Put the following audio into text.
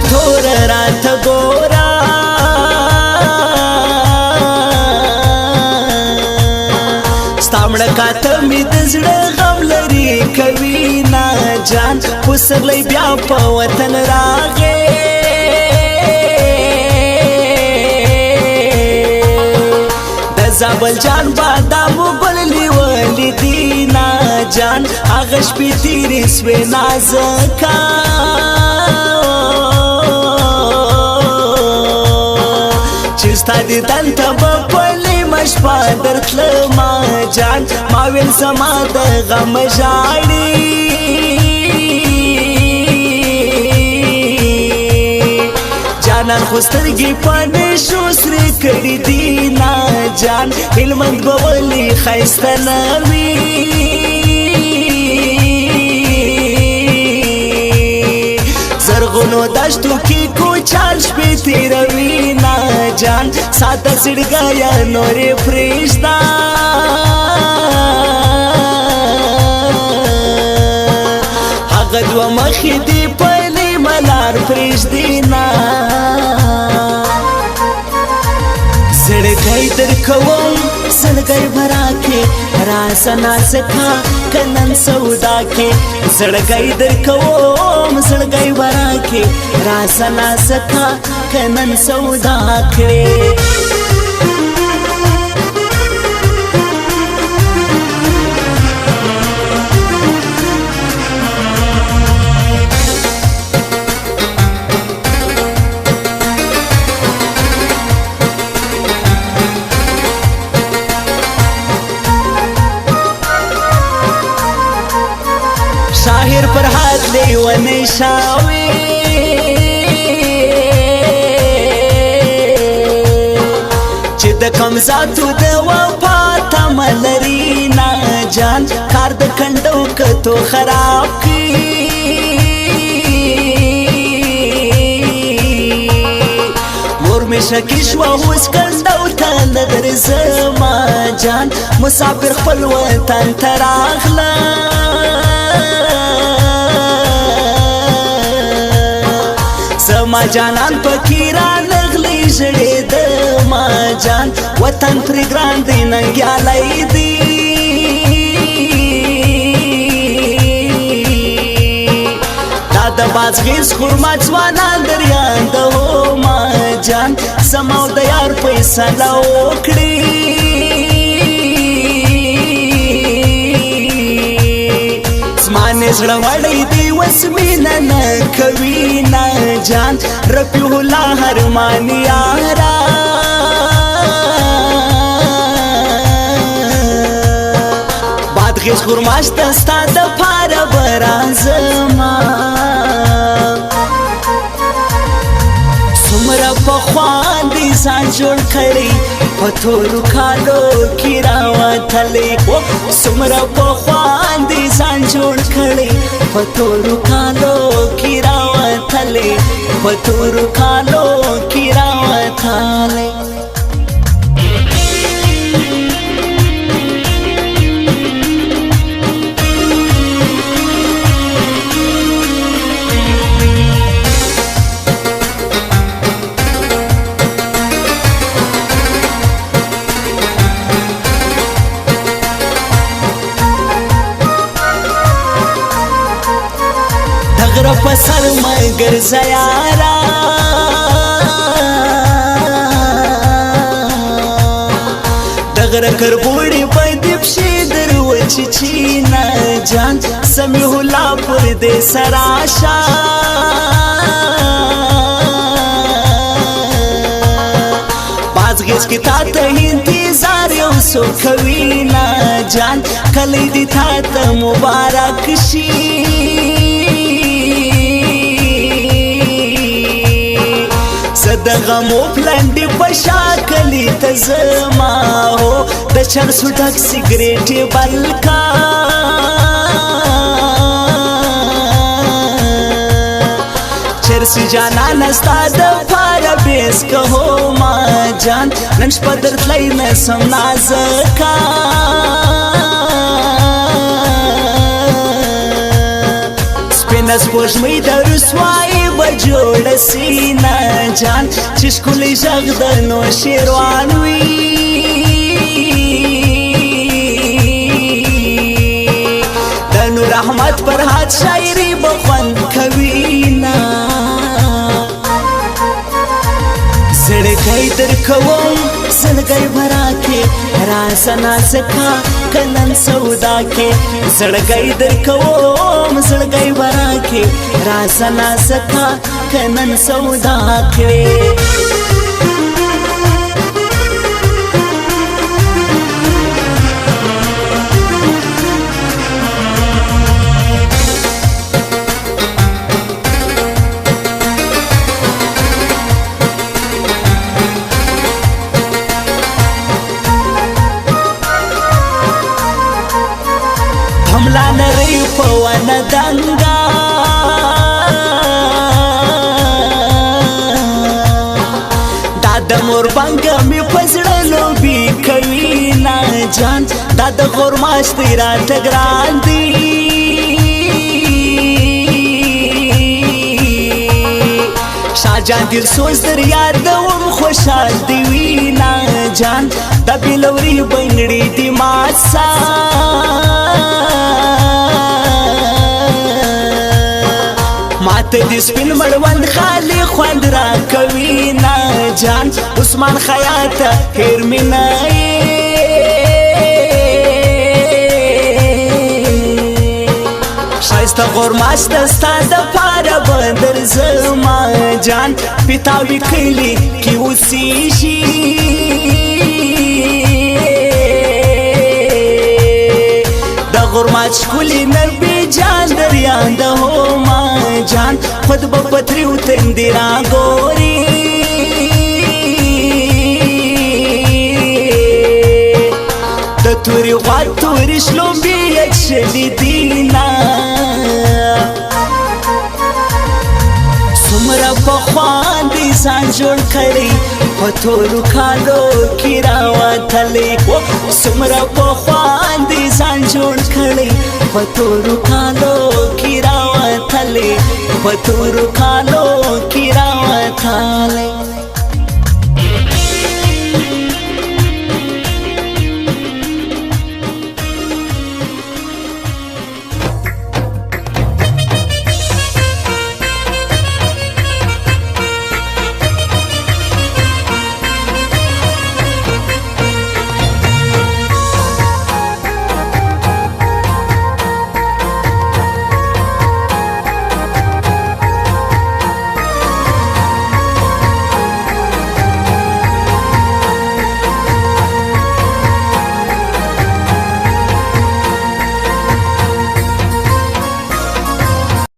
تور راته ګورا ستامړه کاته مې د زړه غم لري کوي نا جان پسرلی بیا په وطن راغې د زابل جان بادامو ګل لیولې دي نا جان هغه شپې تېرې سوې نازکه چې ستا دیدن ته به په نیمه شپه درتلمه جان ما ویل زما د غم ژاړي جانان خو سترګې په نشو سرې کړي دي نا جان هلمند به ولې ښایسته نه وي زرغونو دشتو کې کوچال شپې تېروي نا جان ساده زړګیه نورې پرېږده هغه دوه مخې دې په نیمه لار پرېږدي نا زړګی درکوم زړګی به راکې راسه نازکه که نن سودا کې زړګی درکوم زړګی به راکې راسه نازکه که نن سودا کړې شاهر پر حد لیونی شاوی چې د کم ذاتو د وفا تمه لري نا جان کار د کنډو کتو خراب کی مور می شکی شوه اوس کنډو ته نه درځمه جان مسافر خپل وطن ته راغله زما جانان پکې رانغلی ژړې د ما جان وطن پرې ګران دی ننګیالی دی دا د بازغیز خرما ځوانان دریان د هو ما جان زما او د یار فیصله وکړي زمانې زړه وړی دی اوس مینه نه کوي نا جان رفیع الله هرمانی یارا بادغیس خرما شته ستا دپاره به راځمه څومره پخوا دې ځان جوړ کړی په تورو کالو کې راوتلی څومره پخوا دې ځان جوړ کړی په تورو کالو کې راوتلی په تورو کالو کې راوتلی غره په سر مې ګرځه یارا د غره کربوړي په دې پښې دروچې نه جان سمیع الله پر دې سراشه بازغیس کې تا ته انتظار یو څو کوي نه جان کله دې تا ته مبارک شي د غمو پلنډې په شاکلې ته زما هو د چرسو ډک سګریټ یې بل کا چرسي جانانه ستا دپاره بیس که هو ما جان نن شپه درتلی نسم نازکه سپینس پوشمی د رسوایی بجوړ سینا جان چې ښکلی ږغ د نوشیروان وي د نور احمد فرهاد شاعري به خوند کوي نا زړګی درکوم زړګی برا کې رازه نازکه کنن سودا کې زړګی درکوم زړګی برا کې رازه نازکه کنن سودا کې حمله نری په ونه دنګا دا د مور بنګ می پزړه لوبي کوي نا جان دا د غورماش تیرا ټګران دی شاهجان دل سوز در یادوم خوشحال دی وی نا جان د بلوري بنګړي دی ماسا ماته د سپین مړوند خالی خوند را کوي نا جان عثمان خیاط هیر می نه شایسته غورماش دستا د پاره بندر زما جان پیتاوی کلی کی اوسیږي د غورماش کلی نربي جان دریان د هوما جان خود به پتریو تندرا ګوري د توري غوا توري شلومبي اچلي دینا څومره پخوا دي ځان جوړ کړی په تورو کالو کې راوتلی څومره پخوا دي ځان جوړ کړی په تورو کالو کې راوتلی په تورو کالو کې راوتلی